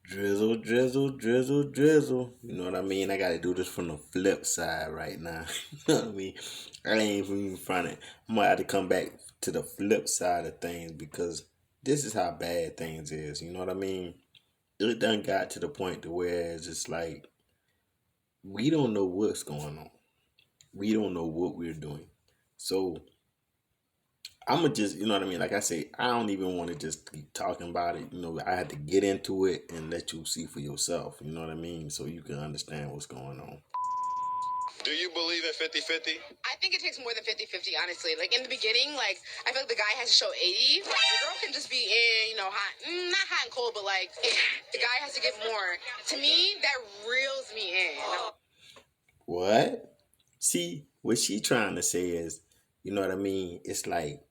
Drizzle, drizzle, drizzle, drizzle. You know what I mean? I gotta do this from the flip side right now. You know what I mean? I ain't even fronting. I'm gonna have to come back to the flip side of things because this is how bad things is. You know what I mean? It done got to the point to where it's just like we don't know what's going on. We don't know what we're doing. So I'm gonna just, you know what I mean? Like I say, I don't even want to just keep talking about it. You know, I had to get into it and let you see for yourself. You know what I mean? So you can understand what's going on. Do you believe in 50-50? I think it takes more than 50-50, honestly. Like, in the beginning, like, I feel like the guy has to show 80. The girl can just be in, hot, not hot and cold, but, like, in. The guy has to give more. To me, that reels me in. What? See, what she trying to say is, you know what I mean? It's like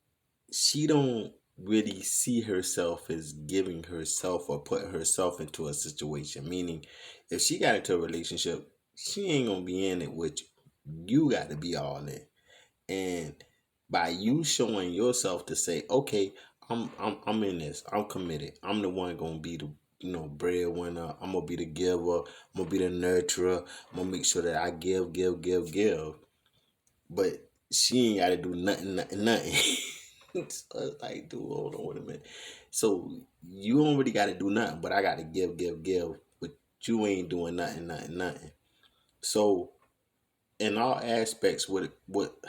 she don't really see herself as giving herself or putting herself into a situation. Meaning, if she got into a relationship, she ain't gonna be in it with you. You got to be all in. And by you showing yourself to say, okay, I'm in this. I'm committed. I'm the one gonna be the breadwinner. I'm gonna be the giver. I'm gonna be the nurturer. I'm gonna make sure that I give, give, give, give. But she ain't gotta do nothing, nothing, nothing. So it's like, dude, hold on, wait a minute. So you don't really gotta do nothing, but I gotta give, give, give. But you ain't doing nothing, nothing, nothing. So in all aspects, what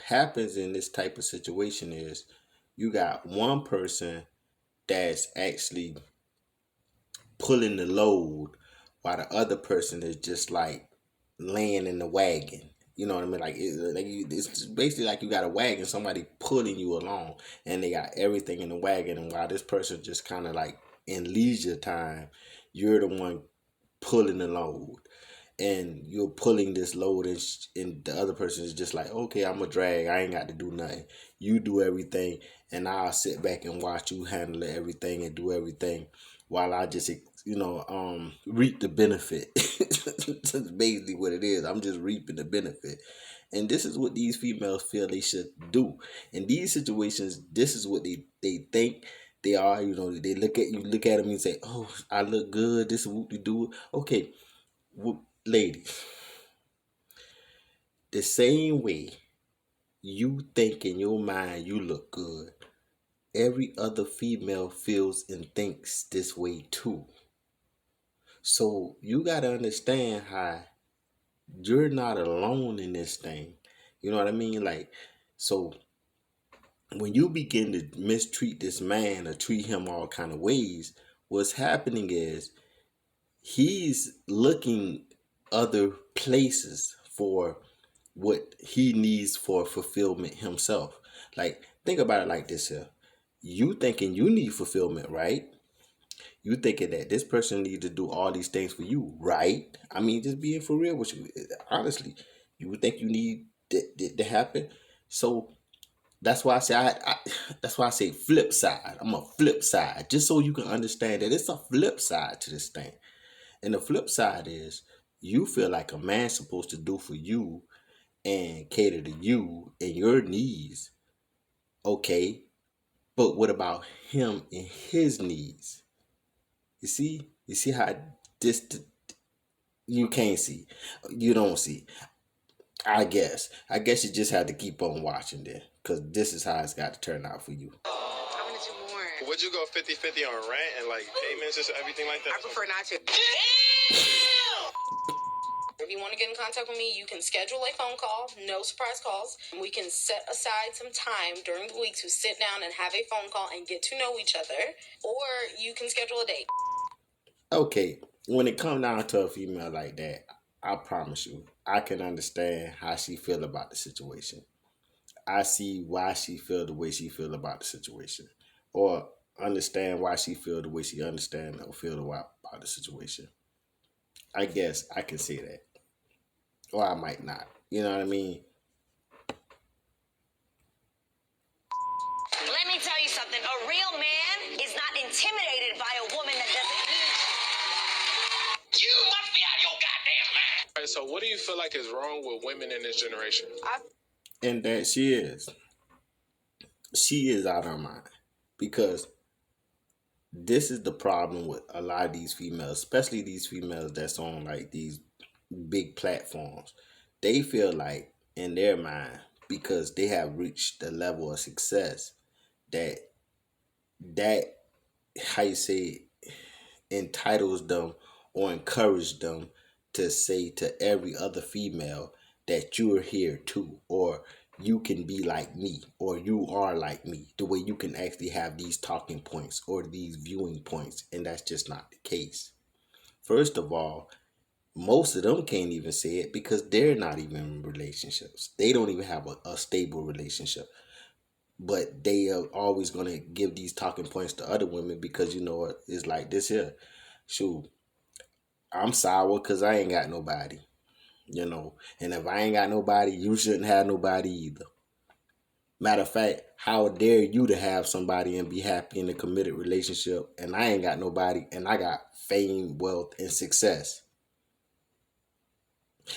happens in this type of situation is you got one person that's actually pulling the load while the other person is just like laying in the wagon. You know what I mean? It's basically like you got a wagon, somebody pulling you along, and they got everything in the wagon. And while this person just kind of like in leisure time, you're the one pulling the load, and you're pulling this load, and the other person is just like, okay, I'm a drag. I ain't got to do nothing. You do everything, and I'll sit back and watch you handle everything and do everything, while I just reap the benefit. That's basically what it is. I'm just reaping the benefit. And this is what these females feel they should do. In these situations, this is what they think they are. You know, they look at them and say, oh, I look good. This is what we do. Okay, ladies, the same way you think in your mind you look good, every other female feels and thinks this way too. So you got to understand how you're not alone in this thing. You know what I mean? Like, so when you begin to mistreat this man or treat him all kind of ways, what's happening is he's looking other places for what he needs for fulfillment himself. Like, think about it like this here. You thinking you need fulfillment, right? You thinking that this person needs to do all these things for you, right? I mean, just being for real with you. Honestly, you would think you need that to happen. So that's why I say that's why I say flip side. I'm a flip side, just so you can understand that it's a flip side to this thing. And the flip side is you feel like a man's supposed to do for you and cater to you and your needs. Okay, but what about him and his needs? You see how this you can't see, you don't see. I guess you just have to keep on watching there, because this is how it's got to turn out for you. I'm gonna do more. Would you go 50-50 on rent and like payments and everything like that? I prefer not to. If you want to get in contact with me, you can schedule a phone call, no surprise calls. We can set aside some time during the week to sit down and have a phone call and get to know each other. Or you can schedule a date. Okay, when it comes down to a female like that, I promise you, I can understand how she feel about the situation. I see why she feel the way she feel about the situation, or understand why she feel the way she understand or feel about the situation. I guess I can say that, or I might not. You know what I mean? Let me tell you something. A real man is not intimidated by a woman that doesn't need. You must be out of your goddamn mind. All right, so what do you feel like is wrong with women in this generation? And that she is out of her mind, because this is the problem with a lot of these females, especially these females that's on like these big platforms. They feel like in their mind, because they have reached the level of success, that that how you say entitles them or encourage them to say to every other female that you're here too, or you can be like me, or you are like me, the way you can actually have these talking points or these viewing points. And that's just not the case. First of all, most of them can't even say it because they're not even in relationships. They don't even have a stable relationship. But they are always going to give these talking points to other women because you know what? It's like this here. Shoot, I'm sour because I ain't got nobody, you know. And if I ain't got nobody, you shouldn't have nobody either. Matter of fact, how dare you to have somebody and be happy in a committed relationship, and I ain't got nobody, and I got fame, wealth, and success.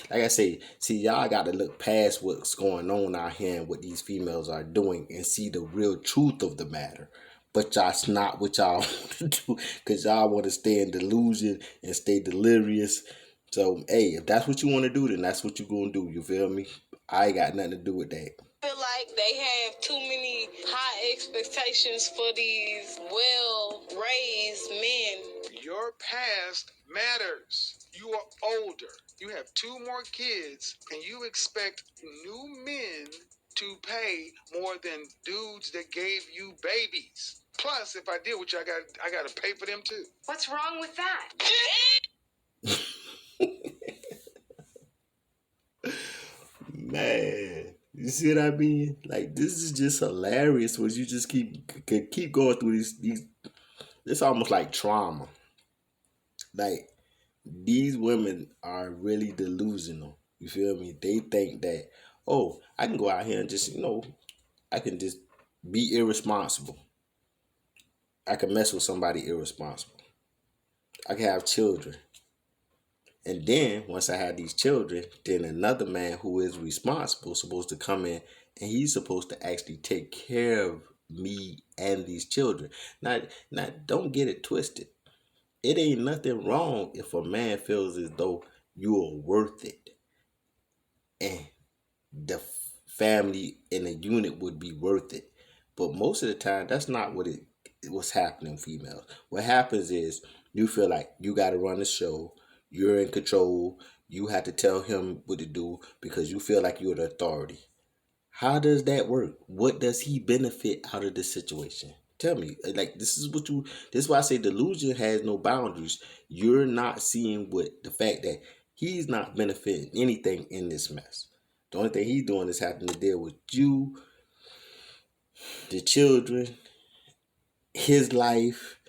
Like I say, see, y'all got to look past what's going on out here and what these females are doing and see the real truth of the matter. But that's not what y'all want to do because y'all want to stay in delusion and stay delirious. So, hey, if that's what you want to do, then that's what you're going to do. You feel me? I ain't got nothing to do with that. I feel like they have too many high expectations for these well-raised men. Your past matters. You are older. You have 2 more kids, and you expect new men to pay more than dudes that gave you babies. Plus, if I deal with you, I got to pay for them too. What's wrong with that? Man, you see what I mean? Like this is just hilarious. When you just keep going through these. It's almost like trauma. Like these women are really delusional. You feel me? They think that, oh, I can go out here and just, I can just be irresponsible. I can mess with somebody irresponsible. I can have children. And then once I have these children, then another man who is responsible supposed to come in and he's supposed to actually take care of me and these children. Now don't get it twisted. It ain't nothing wrong if a man feels as though you are worth it and the family in a unit would be worth it. But most of the time, that's not what's happening, females. What happens is you feel like you got to run the show. You're in control. You have to tell him what to do because you feel like you're the authority. How does that work? What does he benefit out of this situation? Tell me. Like this is why I say delusion has no boundaries. You're not seeing what the fact that he's not benefiting anything in this mess. The only thing he's doing is having to deal with you, the children, his life,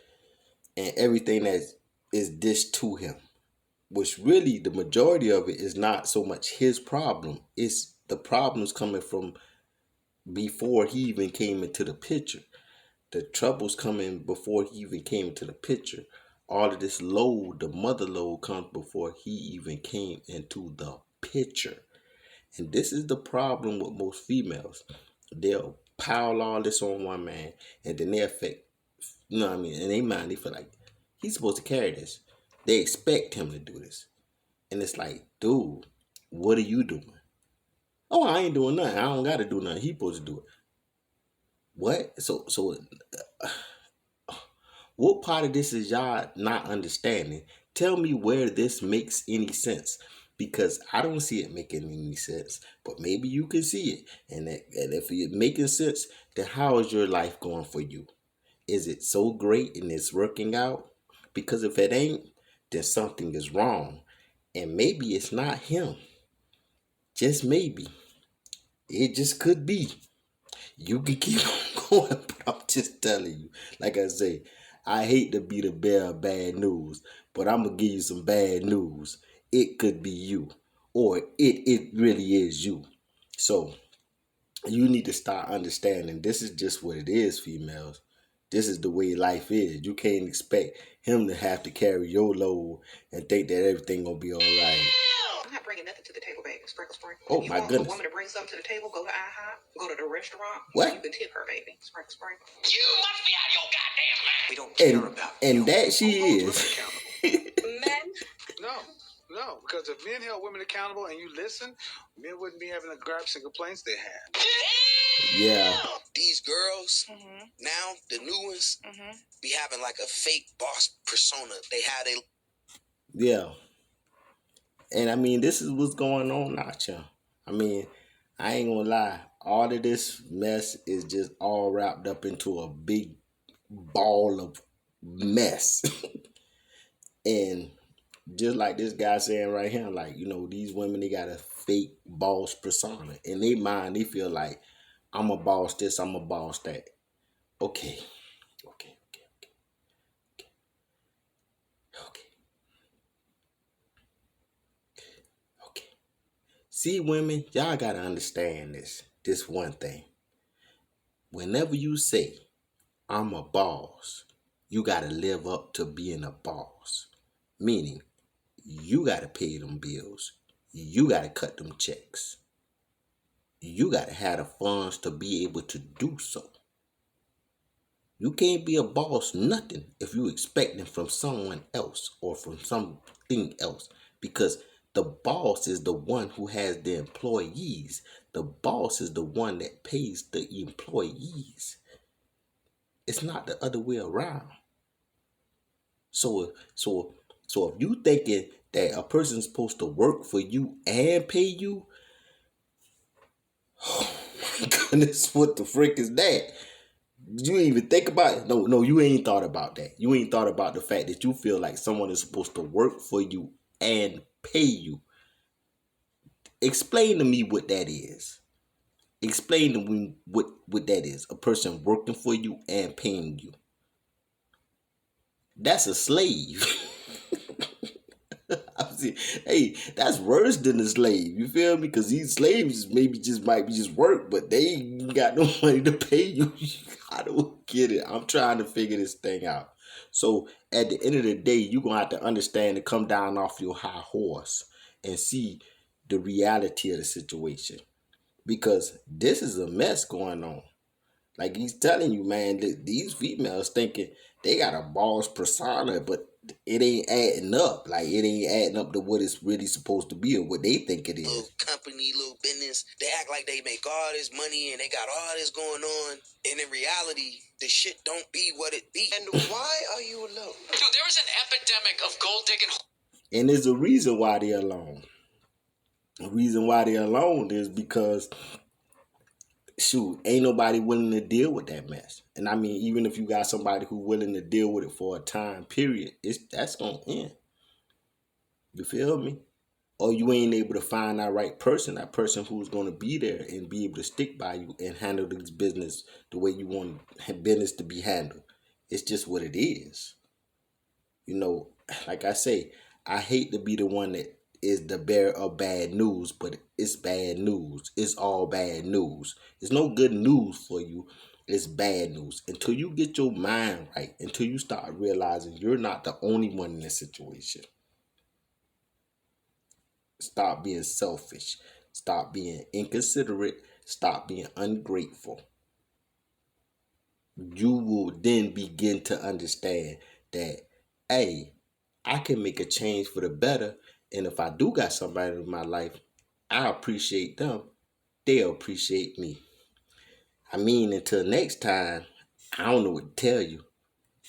and everything that is dished to him. Which really the majority of it is not so much his problem. It's the problems coming from before he even came into the picture. The troubles coming before he even came into the picture. All of this load, the mother load, comes before he even came into the picture. And this is the problem with most females. They'll pile all this on one man and then they affect, you know what I mean? In their mind, they feel like he's supposed to carry this. They expect him to do this. And it's like, dude, what are you doing? Oh, I ain't doing nothing. I don't got to do nothing. He supposed to do it. What? So what part of this is y'all not understanding? Tell me where this makes any sense. Because I don't see it making any sense. But maybe you can see it. And if it's making sense, then how is your life going for you? Is it so great and it's working out? Because if it ain't, then something is wrong. And maybe it's not him. Just maybe. It just could be. You can keep on going, but I'm just telling you. Like I say, I hate to be the bearer of bad news, but I'm going to give you some bad news. It could be you, or it really is you. So you need to start understanding this is just what it is, females. This is the way life is. You can't expect him to have to carry your load and think that everything going to be all right. I'm not bringing nothing to the table, baby. Sprinkle, sprinkle. Oh You my want goodness. a woman to bring something to the table? Go to IHOP. Go to the restaurant. What? You can tip her, baby. Sprinkle, sprinkle. You must be out of your goddamn mind. We don't care about And you. that she Who holds is. women accountable? Men? No, because if men held women accountable and you listen, men wouldn't be having the gripes and complaints they had. Yeah. These girls, now, the new ones, be having like a fake boss persona. They had a... Yeah. And I mean, this is what's going on out here. I mean, I ain't gonna lie. All of this mess is just all wrapped up into a big ball of mess. And just like this guy saying right here, like, you know, these women, they got a fake boss persona. In their mind, they feel like, I'm a boss this, I'm a boss that. Okay. See, women, y'all gotta understand this one thing. Whenever you say, I'm a boss, you gotta live up to being a boss. Meaning, you gotta pay them bills. You gotta cut them checks. You gotta have the funds to be able to do so. You can't be a boss nothing if you expecting from someone else or from something else, because the boss is the one who has the employees. The boss is the one that pays the employees. It's not the other way around. So if you thinking that a person's supposed to work for you and pay you, oh my goodness, what the frick is that? You ain't even think about it. No, you ain't thought about that. You ain't thought about the fact that you feel like someone is supposed to work for you and pay you. Explain to me what that is. Explain to me what that is. A person working for you and paying you. That's a slave. Hey, that's worse than a slave. You feel me? Because these slaves maybe just might be just work, but they ain't got no money to pay you. I don't get it. I'm trying to figure this thing out. So at the end of the day, you're gonna have to understand and come down off your high horse and see the reality of the situation. Because this is a mess going on. Like he's telling you, man, that these females thinking they got a boss persona, but it ain't adding up. Like it ain't adding up to what it's really supposed to be or what they think it is. Little company, little business. They act like they make all this money and they got all this going on. And in reality, the shit don't be what it be. And why are you alone? Dude, there was an epidemic of gold digging. And there's a reason why they're alone. The reason why they're alone is because shoot, ain't nobody willing to deal with that mess. And I mean, even if you got somebody who willing to deal with it for a time period, that's gonna end. You feel me? Or you ain't able to find that right person, that person who's gonna be there and be able to stick by you and handle this business the way you want business to be handled. It's just what it is. You know, like I say, I hate to be the one that is the bearer of bad news, but it's bad news. It's all bad news. There's no good news for you. It's bad news. Until you get your mind right, until you start realizing you're not the only one in this situation. Stop being selfish. Stop being inconsiderate. Stop being ungrateful. You will then begin to understand that, hey, I can make a change for the better. And if I do got somebody in my life, I appreciate them. They'll appreciate me. I mean, until next time, I don't know what to tell you.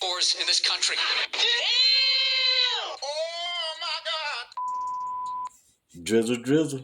Force in this country. Damn! Oh my God! Drizzle, drizzle.